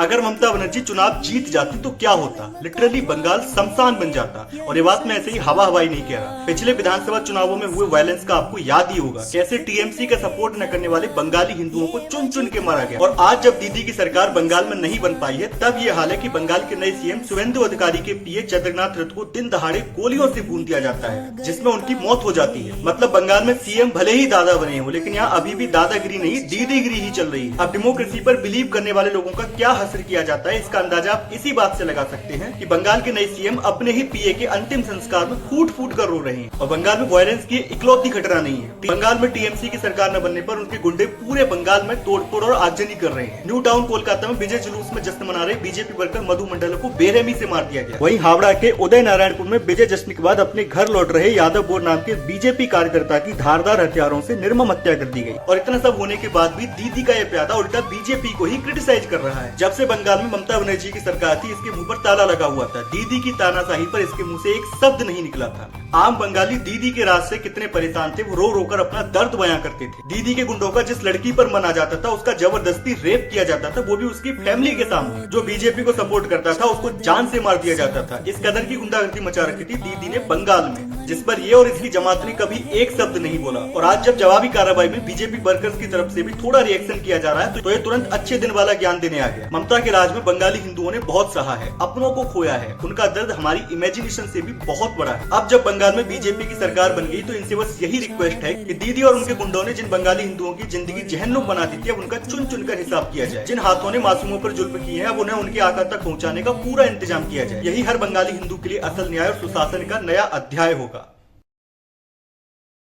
अगर ममता बनर्जी चुनाव जीत जाती तो क्या होता? लिटरली बंगाल शमशान बन जाता। और ये बात मैं ऐसे ही हवा हवाई नहीं कह रहा। पिछले विधानसभा चुनावों में हुए वायलेंस का आपको याद ही होगा, कैसे टीएमसी का सपोर्ट न करने वाले बंगाली हिंदुओं को चुन चुन के मारा गया। और आज जब दीदी की सरकार बंगाल में नहीं बन पाई है, तब ये हाल है कि बंगाल के नए सीएम शुभेंदु अधिकारी के पीए जगन्नाथ रथ को दिन दहाड़े गोलियों से भून दिया जाता है, जिसमें उनकी मौत हो जाती है। मतलब बंगाल में सीएम भले ही दादा बने हो, लेकिन यहाँ अभी भी दादागिरी नहीं दीदीगिरी ही चल रही है। अब डेमोक्रेसी पर बिलीव करने वाले लोगों का क्या हश्र किया जाता है, इसका अंदाजा आप इसी बात से लगा सकते हैं कि बंगाल के नए सीएम अपने ही पीए के अंतिम संस्कार में फूट फूट कर रो रहे हैं। और बंगाल में वायलेंस की इकलौती घटना नहीं है। बंगाल में टीएमसी की सरकार न बनने पर उनके गुंडे पूरे बंगाल में तोड़फोड़ और आगजनी कर रहे हैं। न्यू टाउन कोलकाता में विजय जुलूस में जश्न मना रहे बीजेपी वर्कर मधु मंडल को बेरहमी से मार दिया गया। वहीं हावड़ा के उदय नारायणपुर में विजय जश्न के बाद अपने घर लौट रहे यादव बोर नाम के बीजेपी कार्यकर्ता की धारदार हथियारों से निर्मम हत्या कर दी गई। और इतना सब होने के बाद भी दीदी का ये प्यादा उल्टा बीजेपी को ही क्रिटिसाइज कर रहा है। जब से बंगाल में ममता बनर्जी की सरकार थी, इसके मुंह पर ताला लगा हुआ था। दीदी की तानाशाही पर इसके मुंह से एक शब्द नहीं निकला था। आम बंगाली दीदी के राज से कितने परेशान थे, वो रो रोकर अपना दर्द बयां करते थे। दीदी के गुंडों का जिस लड़की पर मन आ जाता था, उसका जबरदस्ती रेप किया जाता था, वो भी उसकी फैमिली के सामने। जो बीजेपी को सपोर्ट करता था, उसको जान से मार दिया जाता था। इस कदर की गुंडागर्दी मचा रखी थी दीदी ने बंगाल में, जिस पर ये और इसकी जमात ने कभी एक शब्द नहीं बोला। और आज जब जवाबी कार्रवाई में बीजेपी वर्कर्स की तरफ से भी थोड़ा रिएक्शन किया जा रहा है, तो ये तुरंत अच्छे दिन वाला ज्ञान देने आ गया। ममता के राज में बंगाली हिंदुओं ने बहुत सहा है, अपनों को खोया है। उनका दर्द हमारी इमेजिनेशन से भी बहुत बड़ा है। अब जब बंगाल में बीजेपी की सरकार बन गई, तो इनसे बस यही रिक्वेस्ट है कि दीदी और उनके गुंडों ने जिन बंगाली हिंदुओं की जिंदगी जहन्नुम बना दी थी, अब उनका चुन चुन कर हिसाब किया जाए। जिन हाथों ने मासूमों पर जुल्म किए हैं, अब उन्हें उनके आका तक पहुँचाने का पूरा इंतजाम किया जाए। यही हर बंगाली हिंदू के लिए असल न्याय और सुशासन का नया अध्याय होगा।